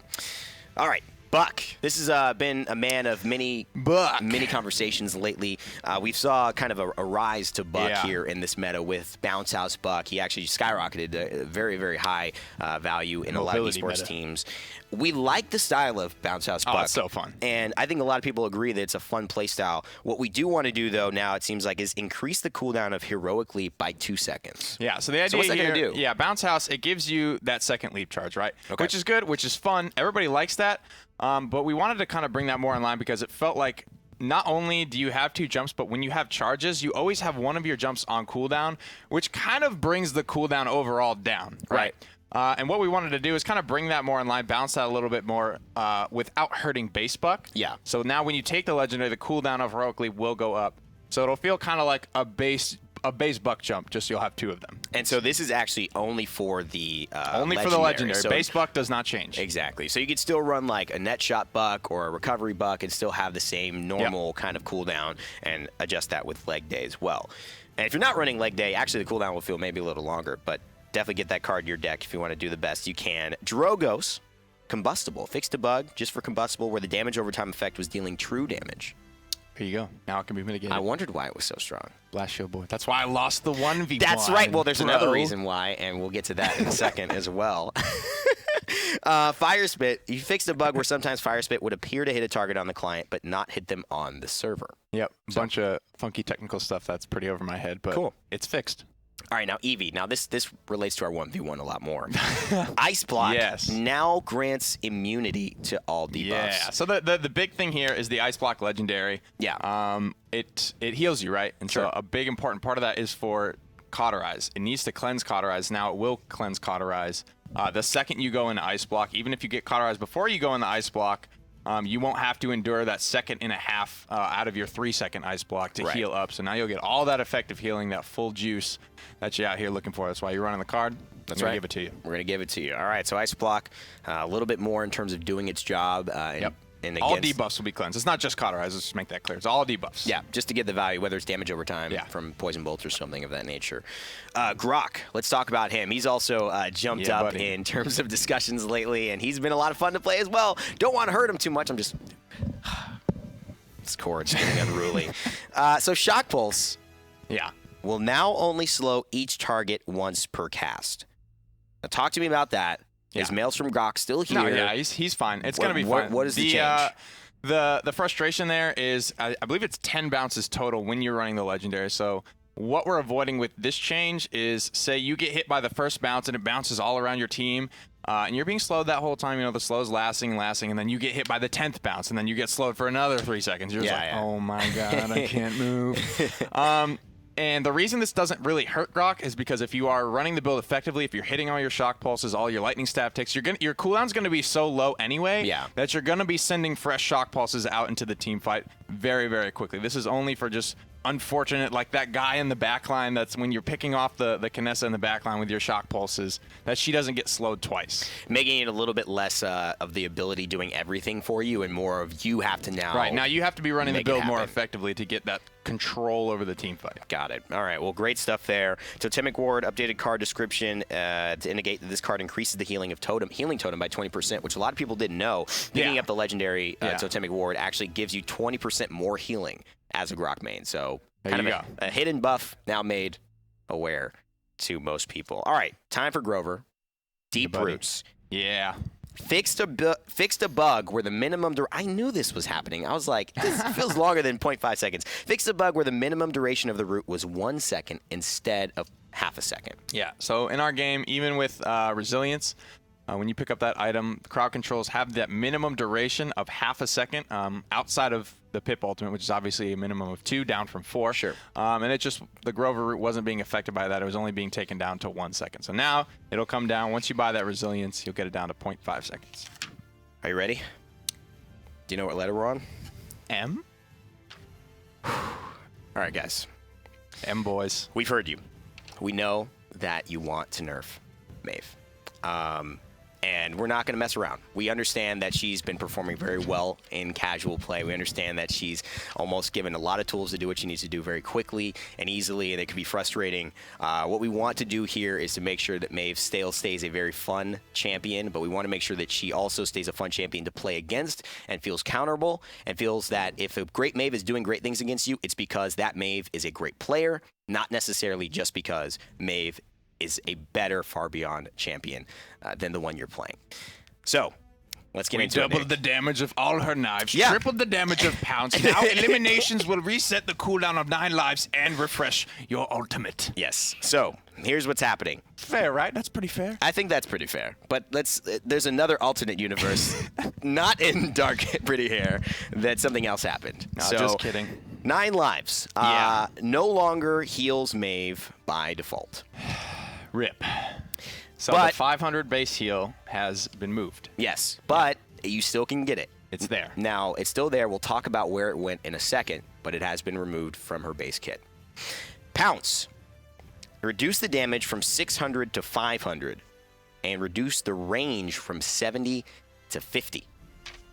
All right. Buck. This has been a man of many conversations lately. We saw kind of a rise to Buck here in this meta with Bounce House Buck. He actually skyrocketed a very, very high value in Mobility a lot of esports meta. teams. We like the style of Bounce House Buck. It's so fun. And I think a lot of people agree that it's a fun play style. What we do want to do, though, now it seems like, is increase the cooldown of Heroically by 2 seconds. Yeah, so the idea what's that here, gonna do? Yeah, Bounce House, it gives you that second leap charge, right? Okay. Which is good, which is fun. Everybody likes that. But we wanted to kind of bring that more in line because it felt like not only do you have 2 jumps, but when you have charges, you always have one of your jumps on cooldown, which kind of brings the cooldown overall down, right? And what we wanted to do is kind of bring that more in line, bounce that a little bit more without hurting base Buck. Yeah. So now when you take the legendary, the cooldown of Heroically will go up. So it'll feel kind of like a base Buck jump, just you'll have 2 of them. And so this is actually only for the Only for the legendary. So Base Buck does not change. exactly. So you could still run like a net shot Buck or a recovery Buck and still have the same normal kind of cooldown and adjust that with leg day as well. And if you're not running leg day, actually the cooldown will feel maybe a little longer, but definitely get that card in your deck if you want to do the best you can. Drogo's Combustible. Fixed a bug just for Combustible where the damage over time effect was dealing true damage. Here you go. Now it can be mitigated. I wondered why it was so strong. Blast Shield Boy. That's why I lost the 1v1. That's right. Well, there's another bro. reason why, and we'll get to that in a second as well. Fire Spit. You fixed a bug where sometimes Fire Spit would appear to hit a target on the client, but not hit them on the server. Yep. A bunch of funky technical stuff that's pretty over my head, but Cool. It's fixed. All right, now Eevee. Now this relates to our 1v1 a lot more. Ice Block Yes. now grants immunity to all debuffs. Yeah. So the big thing here is the Ice Block Legendary. Yeah. It heals you, right? And Sure. so a big important part of that is for Cauterize. It needs to cleanse Cauterize. Now it will cleanse Cauterize. The second you go into Ice Block, even if you get Cauterize before you go in the Ice Block, you won't have to endure that 1.5 seconds out of your 3-second Ice Block to Right. heal up. So now you'll get all that effective healing, that full juice that you're out here looking for. That's why you're running the card. That's I'm gonna right. give it to you. We're going to give it to you. All right, so Ice Block, a little bit more in terms of doing its job. Yep. And All against, debuffs will be cleansed. It's not just Cauterize. Let's just make that clear. It's all debuffs. Yeah, just to get the value, whether it's damage over time from Poison Bolts or something of that nature. Grok, let's talk about him. He's also jumped Yeah, up buddy. in terms of discussions lately, and he's been a lot of fun to play as well. Don't want to hurt him too much. I'm just... this cord's getting unruly. So Shock Pulse Yeah. will now only slow each target once per cast. Now talk to me about that. Is Yeah. Maelstrom Grok still here? No, yeah, he's fine. It's going to be What- fine. what is the change? The frustration there is, I believe it's 10 bounces total when you're running the Legendary. So what we're avoiding with this change is, say you get hit by the first bounce and it bounces all around your team, and you're being slowed that whole time. You know, the slow's lasting, and then you get hit by the 10th bounce, and then you get slowed for another 3 seconds. You're just like, oh my God, I can't move. And the reason this doesn't really hurt Grok is because if you are running the build effectively, if you're hitting all your shock pulses, all your lightning staff ticks, your cooldown's going to be so low anyway that you're going to be sending fresh shock pulses out into the team fight very, very quickly. This is only for just unfortunate, like that guy in the back line, that's when you're picking off the Kinessa in the back line with your shock pulses, that she doesn't get slowed twice. Making it a little bit less of the ability doing everything for you and more of you have to now. Right, now you have to be running the make it build more happen. effectively to get that control over the team fight. Got it. All right. Well, great stuff there. Totemic Ward, updated card description to indicate that this card increases the healing totem by 20%, which a lot of people didn't know. Picking up the legendary Totemic Ward actually gives you 20% more healing as a Grok main. So There you go. a hidden buff now made aware to most people. All right. Time for Grover. Deep buddy. Roots. Yeah. Fixed a bug where the minimum I knew this was happening. I was like, this feels longer than 0.5 seconds. Fixed a bug where the minimum duration of the root was 1 second instead of half a second. Yeah, so in our game, even with Resilience, when you pick up that item, the crowd controls have that minimum duration of half a second outside of the Pip Ultimate, which is obviously a minimum of 2, down from 4. Sure. And it just, the Grover root wasn't being affected by that. It was only being taken down to 1 second. So now it'll come down. Once you buy that Resilience, you'll get it down to 0.5 seconds. Are you ready? Do you know what letter we're on? M? All right, guys. M, boys. We've heard you. We know that you want to nerf Maeve. And we're not going to mess around. We understand that she's been performing very well in casual play. We understand that she's almost given a lot of tools to do what she needs to do very quickly and easily, and it can be frustrating. What we want to do here is to make sure that Maeve still stays a very fun champion, but we want to make sure that she also stays a fun champion to play against and feels counterable and feels that if a great Maeve is doing great things against you, it's because that Maeve is a great player, not necessarily just because Maeve is a better Far Beyond champion than the one you're playing. So, let's get into it. Doubled the damage of all her knives, Yeah. tripled the damage of Pounce. Now eliminations will reset the cooldown of 9 lives and refresh your ultimate. Yes. So, here's what's happening. Fair, right? That's pretty fair. I think that's pretty fair. But there's another alternate universe, not in Dark Pretty Hair, that something else happened. No, So, just kidding. 9 lives. Yeah. No longer heals Maeve by default. Rip. So But- the 500 base heal has been moved. Yes, but you still can get it. It's there. Now, it's still there. We'll talk about where it went in a second, but it has been removed from her base kit. Pounce. Reduce the damage from 600 to 500 and reduce the range from 70 to 50.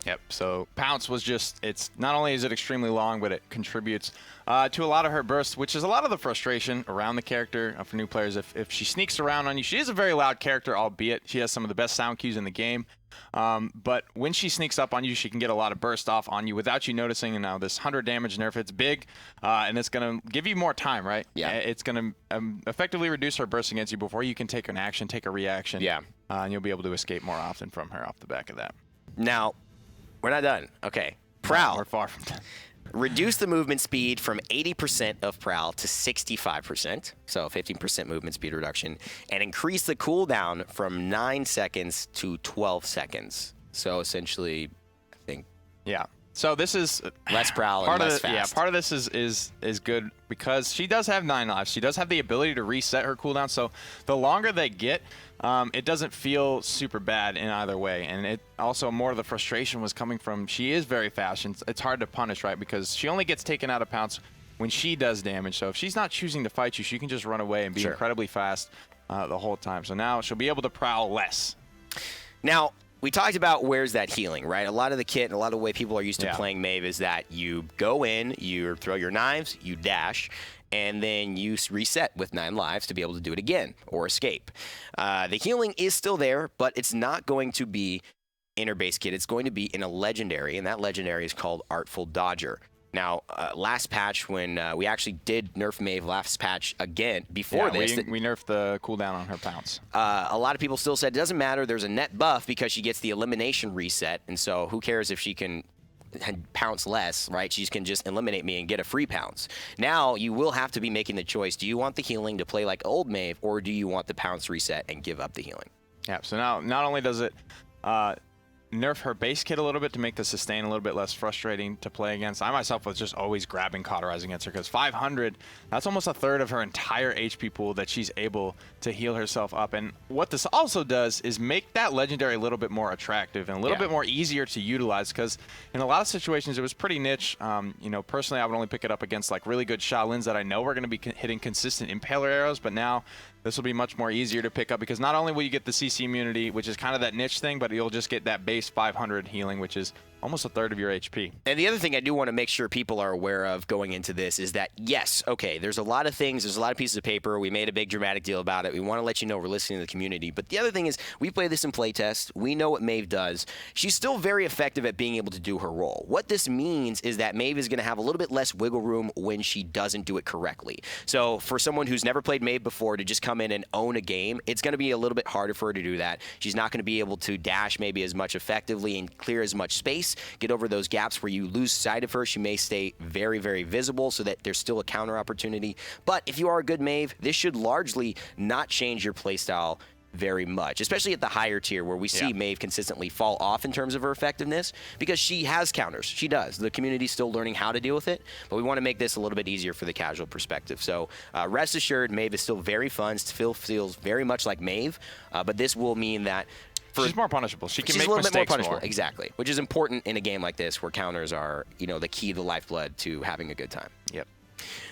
Yep. So Pounce was just, it's not only is it extremely long, but it contributes to a lot of her bursts, which is a lot of the frustration around the character for new players. If she sneaks around on you, she is a very loud character, albeit she has some of the best sound cues in the game. But when she sneaks up on you, she can get a lot of burst off on you without you noticing. And now this 100 damage nerf, it's big, and it's going to give you more time, right? Yeah. It's going to effectively reduce her burst against you before you can take an action, take a reaction. Yeah. And you'll be able to escape more often from her off the back of that. Now, we're not done. Okay. Prowl. We're far from done. Reduce the movement speed from 80% of Prowl to 65%, so 15% movement speed reduction, and increase the cooldown from 9 seconds to 12 seconds. So essentially, I think Yeah. So this is less Prowl and less fast. Yeah, part of this is good because she does have 9 lives. She does have the ability to reset her cooldown. So the longer they get, it doesn't feel super bad in either way. And it also, more of the frustration was coming from, she is very fast, and it's hard to punish, right? Because she only gets taken out of Pounce when she does damage. So if she's not choosing to fight you, she can just run away and be incredibly fast the whole time. So now she'll be able to prowl less. Now, we talked about where's that healing, right? A lot of the kit and a lot of the way people are used to playing Maeve is that you go in, you throw your knives, you dash, and then you reset with 9 lives to be able to do it again or escape. The healing is still there, but it's not going to be in her base kit. It's going to be in a legendary, and that legendary is called Artful Dodger. Now, last patch, when we actually did nerf Maeve last patch again, before this. We nerfed the cooldown on her Pounce. A lot of people still said it doesn't matter. There's a net buff because she gets the elimination reset. And so who cares if she can pounce less, right? She can just eliminate me and get a free pounce. Now, you will have to be making the choice. Do you want the healing to play like old Maeve, or do you want the pounce reset and give up the healing? Yeah, so now not only does it nerf her base kit a little bit to make the sustain a little bit less frustrating to play against. I myself was just always grabbing Cauterizing against her because 500, that's almost a third of her entire HP pool that she's able to heal herself up. And what this also does is make that legendary a little bit more attractive and a little bit more easier to utilize, because in a lot of situations it was pretty niche. You know, personally I would only pick it up against like really good Shaolins that I know are going to be hitting consistent Impaler arrows, but now this will be much more easier to pick up because not only will you get the CC immunity, which is kind of that niche thing, but you'll just get that base 500 healing, which is almost a third of your HP. And the other thing I do want to make sure people are aware of going into this is that, yes, okay, there's a lot of things, there's a lot of pieces of paper. We made a big dramatic deal about it. We want to let you know we're listening to the community. But the other thing is we play this in playtest. We know what Maeve does. She's still very effective at being able to do her role. What this means is that Maeve is going to have a little bit less wiggle room when she doesn't do it correctly. So for someone who's never played Maeve before to just come in and own a game, it's going to be a little bit harder for her to do that. She's not going to be able to dash maybe as much effectively and clear as much space, get over those gaps where you lose sight of her. She may stay very, very visible so that there's still a counter opportunity. But if you are a good Maeve, this should largely not change your playstyle very much, especially at the higher tier where we see Maeve consistently fall off in terms of her effectiveness because she has counters. She does. The community's still learning how to deal with it, but we want to make this a little bit easier for the casual perspective. So rest assured, Maeve is still very fun, still feels very much like Maeve, but this will mean that she's more punishable. She can she's make a little bit more mistakes punishable. more. Exactly, which is important in a game like this where counters are, you know, the key, the lifeblood to having a good time. Yep.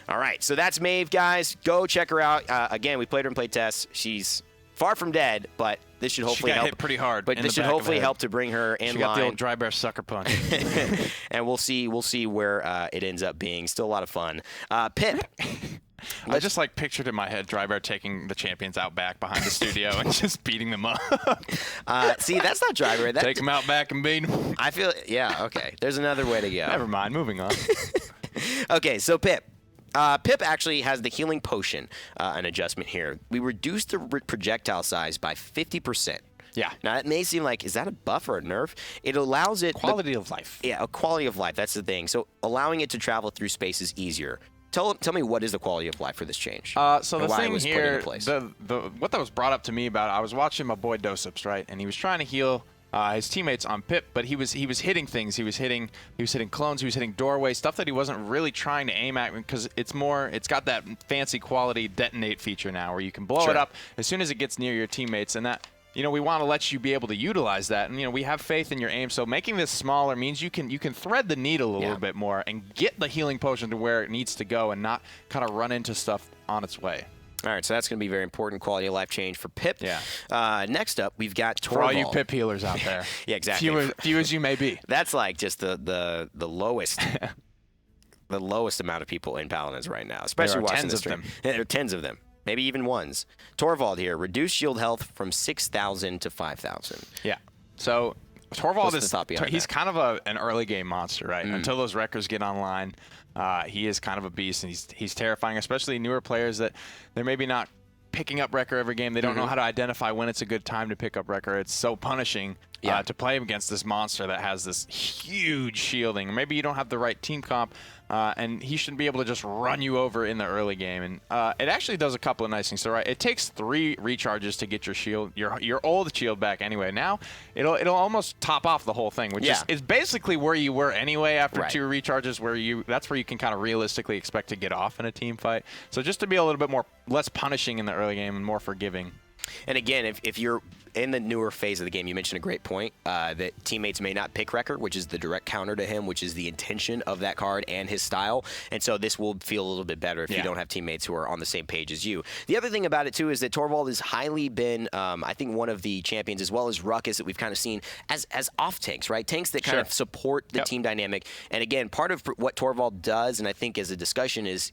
All right, so that's Maeve, guys. Go check her out. Again, we played her in playtest. She's far from dead, but this should hopefully she got help. hit pretty hard. But in this the should back of the hopefully head. help to bring her in She got line. the old dry bear sucker punch. And we'll see where it ends up being. Still a lot of fun. Pip. I just like pictured in my head Dry Bear taking the champions out back behind the studio and just beating them up. See, that's not driver. Take them out back and beat them. I feel, yeah, okay. There's another way to go. Never mind. Moving on. Okay, so Pip. Pip actually has the healing potion, an adjustment here. We reduced the projectile size by 50%. Yeah. Now, it may seem like, is that a buff or a nerf? It allows it... Quality of life. Yeah, a quality of life. That's the thing. So allowing it to travel through space is easier. Tell me what is the quality of life for this change? So and the why it thing was put here, into place. what that was brought up to me about, I was watching my boy Dosips, right, and he was trying to heal his teammates on Pip, but he was hitting things. He was hitting clones. He was hitting doorways, stuff that he wasn't really trying to aim at because it's got that fancy quality detonate feature now where you can blow it up as soon as it gets near your teammates, and that. You know, we want to let you be able to utilize that, and you know, we have faith in your aim. So making this smaller means you can thread the needle a little bit more and get the healing potion to where it needs to go, and not kind of run into stuff on its way. All right, so that's going to be very important quality of life change for Pip. Yeah. Next up, we've got Torvald. For all you Pip healers out there. Yeah, exactly. Few as you may be. That's like just the lowest. The lowest amount of people in Paladins right now, especially watching tens the of stream. them. There are tens of them, maybe even ones. Torvald here, reduce shield health from 6,000 to 5,000. Yeah. So Torvald What's the thought behind he's that? kind of an early game monster, right? Until those records get online, he is kind of a beast, and he's terrifying, especially newer players that they're maybe not picking up Wrecker every game. They don't know how to identify when it's a good time to pick up Wrecker. It's so punishing to play against this monster that has this huge shielding. Maybe you don't have the right team comp, and he should be able to just run you over in the early game. And it actually does a couple of nice things. So it takes 3 recharges to get your shield, your old shield back anyway. Now it'll almost top off the whole thing, which is basically where you were anyway after 2 recharges. That's where you can kind of realistically expect to get off in a team fight. So just to be a little bit less punishing in the early game and more forgiving. And again, if you're in the newer phase of the game, you mentioned a great point that teammates may not pick Wrecker, which is the direct counter to him, which is the intention of that card and his style. And so this will feel a little bit better if you don't have teammates who are on the same page as you. The other thing about it, too, is that Torvald has highly been, I think, one of the champions, as well as Ruckus, that we've kind of seen as off tanks, right? Tanks that kind of support the team dynamic. And again, part of what Torvald does, and I think as a discussion, is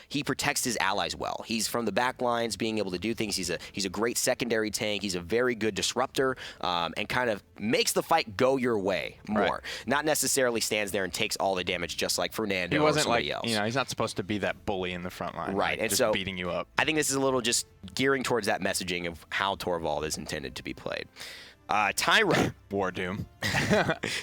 he protects his allies well. He's from the back lines, being able to do things. He's a great secondary tank. He's a very good disruptor, and kind of makes the fight go your way more. Right. Not necessarily stands there and takes all the damage, just like Fernando He wasn't or somebody like, else. he's not supposed to be that bully in the front line. Right, like, and just so beating you up. I think this is a little just gearing towards that messaging of how Torvald is intended to be played. Tyra. War Doom.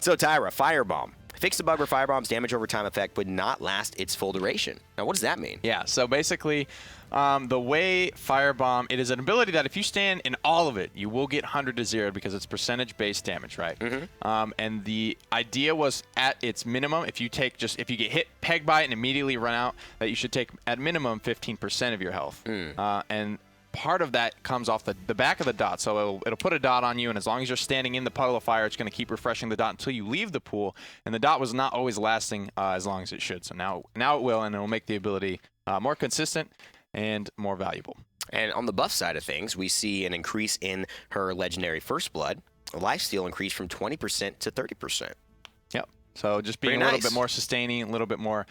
So Tyra, Firebomb. Fix the bug or Firebomb's damage over time effect would not last its full duration. Now, what does that mean? Yeah, so basically, the way Firebomb, it is an ability that if you stand in all of it, you will get 100 to 0 because it's percentage-based damage, right? And the idea was at its minimum, if you get hit, peg by it, and immediately run out, that you should take at minimum 15% of your health. And part of that comes off the back of the dot. So it'll put a dot on you, and as long as you're standing in the puddle of fire, it's going to keep refreshing the dot until you leave the pool. And the dot was not always lasting as long as it should. So now it will, and it will make the ability more consistent and more valuable. And on the buff side of things, we see an increase in her legendary First Blood. Lifesteal increased from 20% to 30%. Yep. So just being Pretty a little nice. bit more sustaining, a little bit more.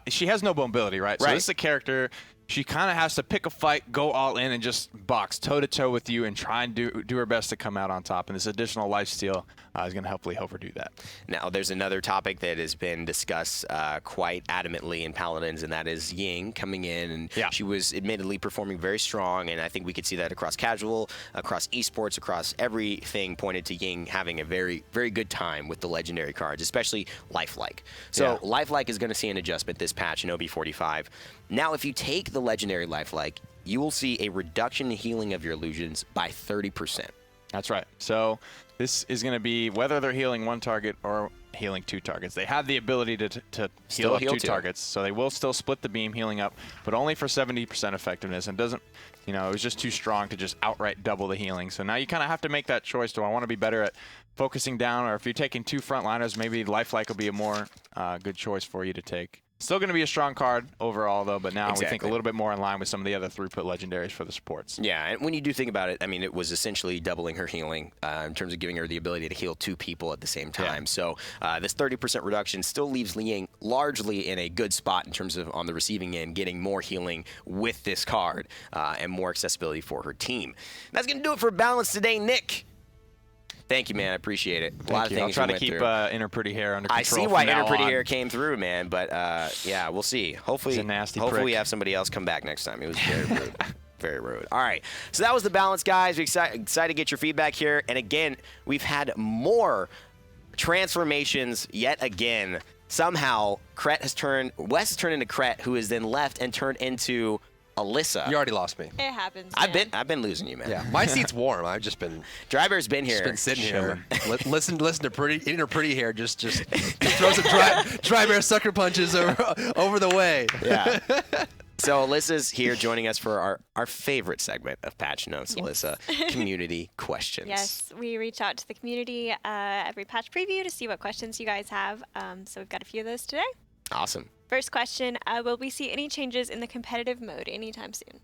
She has no mobility, right? So this is a character. She kind of has to pick a fight, go all in, and just box toe-to-toe with you and try and do her best to come out on top. And this additional lifesteal is going to hopefully help her do that. Now, there's another topic that has been discussed quite adamantly in Paladins, and that is Ying coming in. And she was admittedly performing very strong, and I think we could see that across casual, across esports, across everything pointed to Ying having a very, very good time with the legendary cards, especially Lifelike. So Lifelike is going to see an adjustment this patch in OB45. Now, if you take the legendary Lifelike, you will see a reduction in healing of your illusions by 30%. That's right. So this is going to be whether they're healing one target or healing 2 targets. They have the ability to heal up 2 targets, so they will still split the beam healing up, but only for 70% effectiveness. And doesn't, it was just too strong to just outright double the healing. So now you kind of have to make that choice. Do I want to be better at focusing down, or if you're taking 2 frontliners, maybe Lifelike will be a more good choice for you to take. Still going to be a strong card overall, though, but now we think a little bit more in line with some of the other throughput legendaries for the supports. Yeah, and when you do think about it, I mean, it was essentially doubling her healing in terms of giving her the ability to heal 2 people at the same time. So this 30% reduction still leaves Ying largely in a good spot in terms of on the receiving end, getting more healing with this card and more accessibility for her team. That's going to do it for Balance today, Nick. Thank you, man. I appreciate it. A lot of things I'll try to went keep through. Inner Pretty Hair under control. I see why Inner Pretty Hair came through, man. But yeah, we'll see. Hopefully, He's a nasty hopefully prick. we have somebody else come back next time. It was very rude. Very rude. All right. So that was the Balance, guys. We're excited to get your feedback here. And again, we've had more transformations yet again. Somehow, Wes has turned into Kret, who is then left and turned into Alyssa. You already lost me. It happens. I've been losing you, man. Yeah, my seat's warm. I've just been Driver's been here. just been sitting here. Listen to pretty hair. Just throw some dry bear sucker punches over the way. Yeah. So Alyssa's here joining us for our favorite segment of Patch Notes, Alyssa, community questions. Yes, we reach out to the community every patch preview to see what questions you guys have. So we've got a few of those today. Awesome. First question, will we see any changes in the competitive mode anytime soon?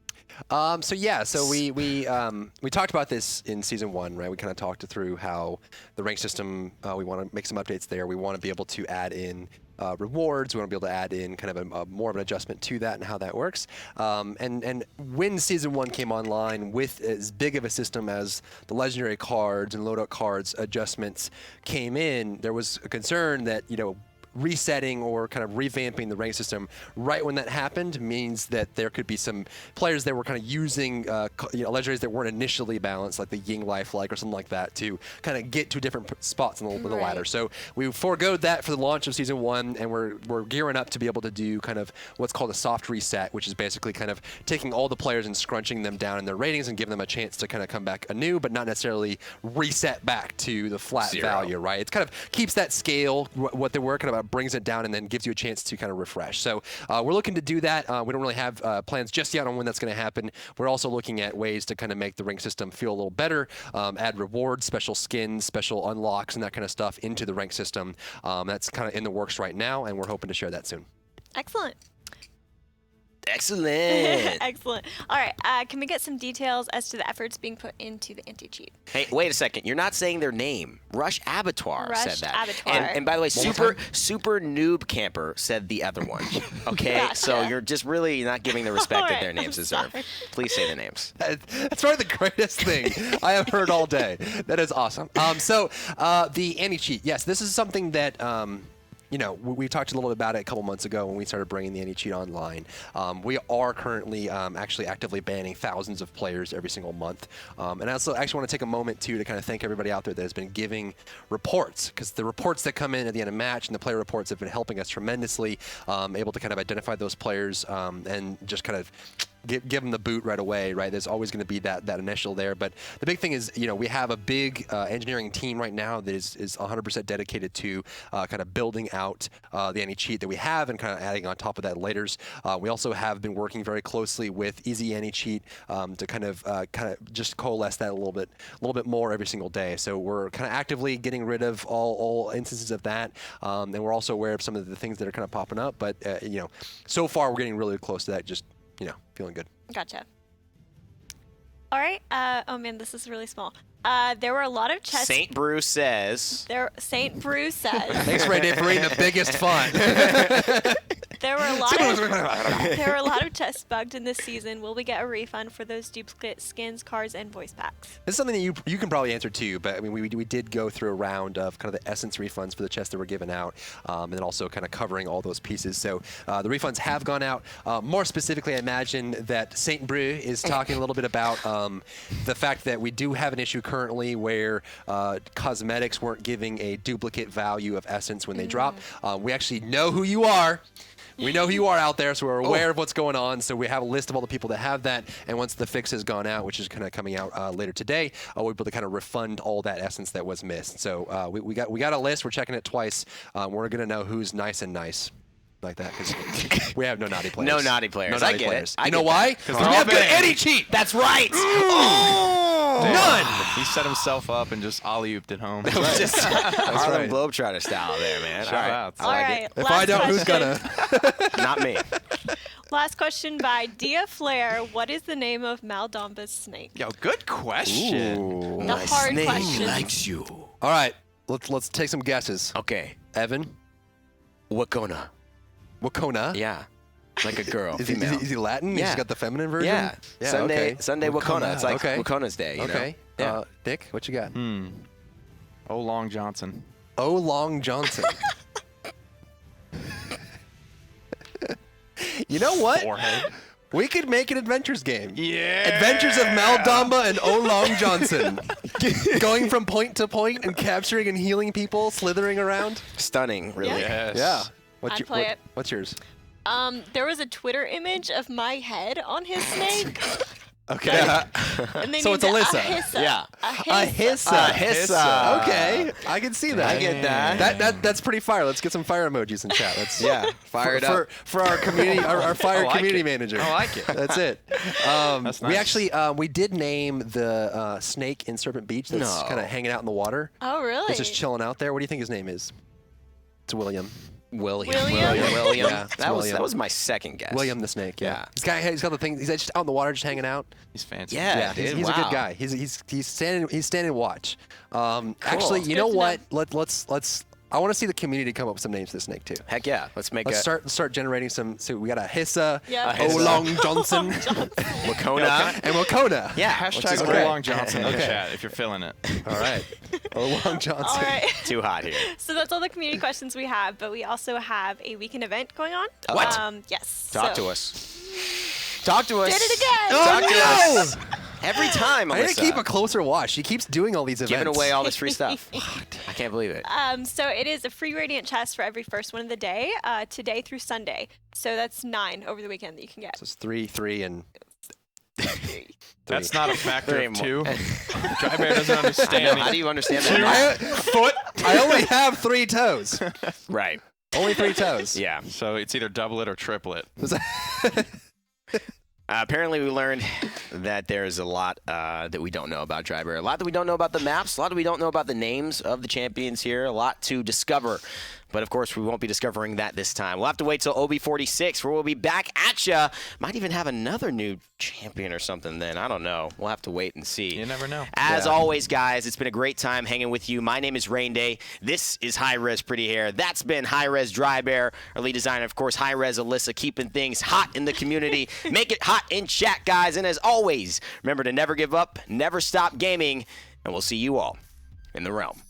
So we talked about this in season 1, right? We kind of talked through how the rank system, we want to make some updates there. We want to be able to add in rewards. We want to be able to add in kind of a more of an adjustment to that and how that works. And when season 1 came online with as big of a system as the legendary cards and loadout cards adjustments came in, there was a concern that, resetting or kind of revamping the rank system right when that happened means that there could be some players that were kind of using legendaries that weren't initially balanced, like the Ying Lifelike or something like that, to kind of get to different spots on the ladder. So we foregoed that for the launch of season 1, and we're gearing up to be able to do kind of what's called a soft reset, which is basically kind of taking all the players and scrunching them down in their ratings and giving them a chance to kind of come back anew, but not necessarily reset back to the flat value, right? It kind of keeps that scale, what they were kind of brings it down and then gives you a chance to kind of refresh. So we're looking to do that. We don't really have plans just yet on when that's going to happen. We're also looking at ways to kind of make the rank system feel a little better, add rewards, special skins, special unlocks, and that kind of stuff into the rank system. That's kind of in the works right now, and we're hoping to share that soon. Excellent. Excellent. Excellent. All right. Can we get some details as to the efforts being put into the anti-cheat? Hey, wait a second. You're not saying their name. Rush Abattoir said that. Abattoir. And by the way, super noob camper said the other one. Okay, Gotcha. so you're just really not giving the respect All that right, their names I'm deserve. sorry. Please say the names. That's probably the greatest thing I have heard all day. That is awesome. So the anti-cheat, yes, this is something that we talked a little bit about it a couple months ago when we started bringing the anti-cheat online. We are currently actually actively banning thousands of players every single month. And I also actually want to take a moment, too, to kind of thank everybody out there that has been giving reports, because the reports that come in at the end of match and the player reports have been helping us tremendously, able to kind of identify those players and just kind of give them the boot right away, right? There's always going to be that initial there. But the big thing is, we have a big engineering team right now that is 100% dedicated to kind of building out the anti-cheat that we have and kind of adding on top of that laters. We also have been working very closely with Easy Anti-Cheat to kind of just coalesce that a little bit more every single day. So we're kind of actively getting rid of all instances of that. And we're also aware of some of the things that are kind of popping up. But, so far we're getting really close to that, just, feeling good. Gotcha. All right. Oh, man, this is really small. There were a lot of chest... St. Brew says... St. Brew says... Thanks, Ray, for reading the biggest font. There were a lot of chests bugged in this season. Will we get a refund for those duplicate skins, cards, and voice packs? This is something that you can probably answer too, but I mean, we did go through a round of kind of the essence refunds for the chests that were given out, and then also kind of covering all those pieces. So the refunds have gone out. More specifically, I imagine that St. Brew is talking a little bit about the fact that we do have an issue currently where cosmetics weren't giving a duplicate value of essence when they drop. We actually know who you are. We know who you are out there, so we're aware of what's going on. So we have a list of all the people that have that. And once the fix has gone out, which is kind of coming out later today, we'll be able to kind of refund all that essence that was missed. So we got a list. We're checking it twice. We're going to know who's nice and nice. Like that, because we have no naughty players. No naughty players. No naughty I get players. it. You know why? Because we have good anti-cheat. That's right. None. He set himself up and just alley-ooped it home. Just Harlem right. Globetrotter style there, man. Shout All right. outs. I All like right. it. If I don't, who's gonna? Not me. Last question by Dia Flair. What is the name of Maldamba's snake? Yo, good question. The hard question. likes you. All right, let's take some guesses. Okay. Evan, Wakona. Wakona. Yeah. Like a girl. Is female. he Latin? Yeah. He's got the feminine version. Yeah. Okay. Sunday Wakona. It's like okay. Wakona's Day. You Okay. know? Yeah. Nick, what you got? Oh, Long Johnson. O. Long Johnson. You know what? Forehead. We could make an adventures game. Yeah. Adventures of Maldamba and O. Long Johnson. Going from point to point and capturing and healing people, slithering around. Stunning, really. Yeah. Yes. Yeah. I'd play it. What's yours? There was a Twitter image of my head on his snake. Okay. And they So named it's it Alyssa. Ahissa. Yeah. Ahissa. Hissa. Okay. I can see that. I get that. That's pretty fire. Let's get some fire emojis in chat. Let's Yeah. Fire it up. for our community, our fire I like community it. manager. I like it. That's it. That's We nice. actually we did name the snake in Serpent Beach that's No. kind of hanging out in the water. Oh, really? It's just chilling out there. What do you think his name is? It's William. William. William. Yeah, it's that William. was my second guess. William the Snake. Yeah. He's got the thing. He's just out in the water, just hanging out. He's fancy. Yeah, he's, dude, he's a good wow. guy. He's standing watch. Actually, you Good know to what? Let's. I want to see the community come up with some names for the snake too. Heck yeah. Let's make Let's a start generating some. So we got a Hissa, Yeah. Olong Johnson, Wakona. and Wakona. Yeah. Hashtag okay. Long Johnson in the Okay. chat if you're feeling it. All right. Olong Johnson. All right. Too hot here. So that's all the community questions we have, but we also have a weekend event going on. What? Yes. Talk so- to us. Talk to us. Did it again. Talk to no! us. Every time, I need to Alyssa. keep a closer watch. She keeps doing all these events. Giving away all this free stuff. I can't believe it. So it is a free Radiant chest for every first one of the day, today through Sunday. So that's 9 over the weekend that you can get. So it's 3, and 3. That's not a factor Three of more. 2. Dry Bear doesn't I know. understand. How do you understand that? Foot. I only have 3 toes. Right. Only 3 toes. Yeah. So it's either double it or triple it. Apparently, we learned that there's a lot that we don't know about Dry Bear. A lot that we don't know about the maps. A lot that we don't know about the names of the champions here. A lot to discover. But, of course, we won't be discovering that this time. We'll have to wait till OB46, where we'll be back at ya. Might even have another new champion or something then. I don't know. We'll have to wait and see. You never know. As always, guys, it's been a great time hanging with you. My name is Rain Day. This is High Res Pretty Hair. That's been High Res Dry Bear, our lead designer. Of course, High Res Alyssa, keeping things hot in the community. Make it hot in chat, guys. And as always, remember to never give up, never stop gaming, and we'll see you all in the realm.